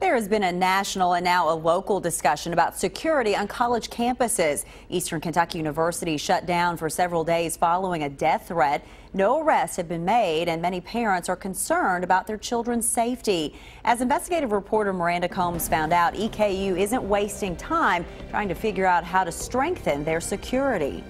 There has been a national and now a local discussion about security on college campuses. Eastern Kentucky University shut down for several days following a death threat. No arrests have been made, and many parents are concerned about their children's safety. As investigative reporter Miranda Combs found out, EKU isn't wasting time trying to figure out how to strengthen their security.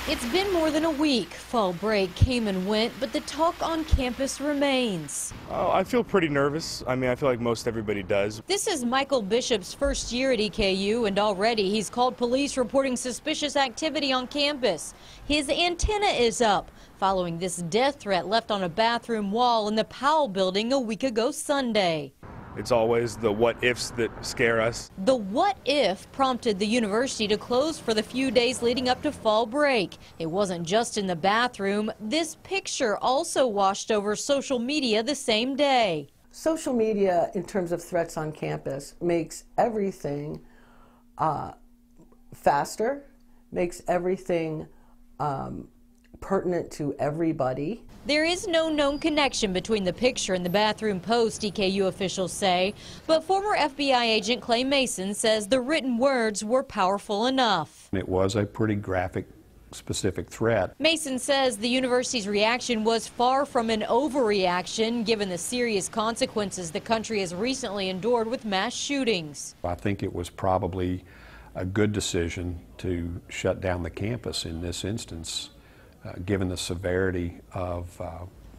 It's been more than a week. Fall break came and went, but the talk on campus remains. Oh, I feel pretty nervous. I feel like most everybody does. This is Michael Bishop's first year at EKU, and already he's called police reporting suspicious activity on campus. His antenna is up following this death threat left on a bathroom wall in the Powell building a week ago Sunday. It's always the what ifs that scare us. The what if prompted the university to close for the few days leading up to fall break. It wasn't just in the bathroom. This picture also washed over social media the same day. Social media, in terms of threats on campus, makes everything faster, makes everything pertinent to everybody. There is no known connection between the picture and the bathroom post, EKU officials say, but former FBI agent Clay Mason says the written words were powerful enough. It was a pretty graphic, specific threat. Mason says the university's reaction was far from an overreaction, given the serious consequences the country has recently endured with mass shootings. I think it was probably a good decision to shut down the campus in this instance, given the severity of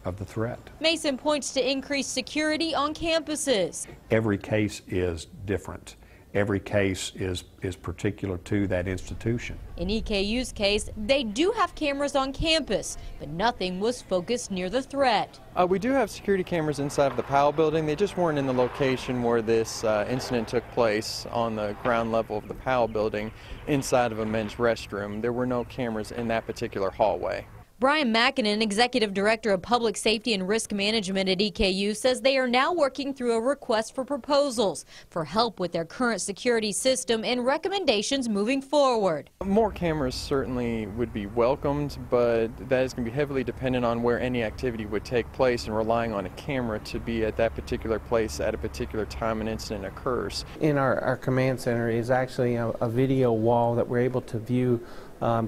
the threat. Mason points to increased security on campuses. Every case is different. Every case is particular to that institution. In EKU's case, they do have cameras on campus, but nothing was focused near the threat. We do have security cameras inside of the Powell building. They just weren't in the location where this incident took place, on the ground level of the Powell building, inside of a men's restroom. There were no cameras in that particular hallway. Brian Mackinnon, Executive Director of Public Safety and Risk Management at EKU, says they are now working through a request for proposals for help with their current security system and recommendations moving forward. More cameras certainly would be welcomed, but that is going to be heavily dependent on where any activity would take place and relying on a camera to be at that particular place at a particular time an incident occurs. In our command center is actually a video wall that we're able to view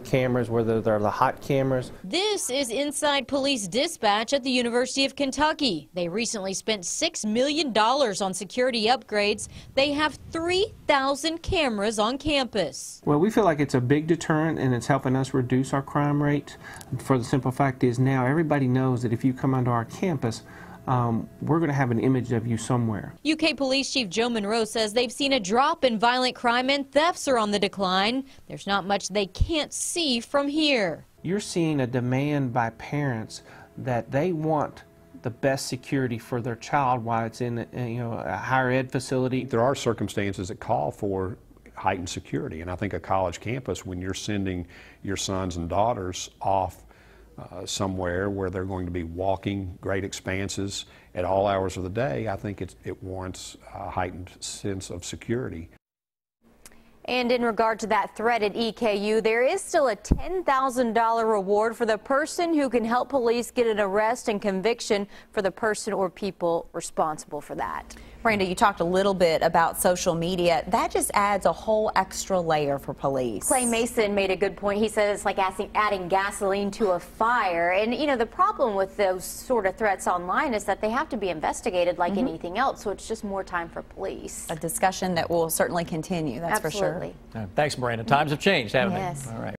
cameras, whether they're the hot cameras. This is inside police dispatch at the University of Kentucky. They recently spent $6 million on security upgrades. They have 3,000 cameras on campus. Well, we feel like it's a big deterrent, and it's helping us reduce our crime rate. For the simple fact is now everybody knows that if you come onto our campus, we're going to have an image of you somewhere. UK Police Chief Joe Monroe says they've seen a drop in violent crime and thefts are on the decline. There's not much they can't see from here. You're seeing a demand by parents that they want the best security for their child while it's in a higher ed facility. There are circumstances that call for heightened security, and I think a college campus, when you're sending your sons and daughters off somewhere where they're going to be walking great expanses at all hours of the day, I think it warrants a heightened sense of security. And in regard to that threat at EKU, there is still a $10,000 reward for the person who can help police get an arrest and conviction for the person or people responsible for that. Miranda, you talked a little bit about social media. That just adds a whole extra layer for police. Clay Mason made a good point. He said it's like adding gasoline to a fire. And, you know, the problem with those sort of threats online is that they have to be investigated like anything else. So it's just more time for police. A discussion that will certainly continue, that's for sure. Thanks, Miranda. Times have changed, haven't they? Yes. All right.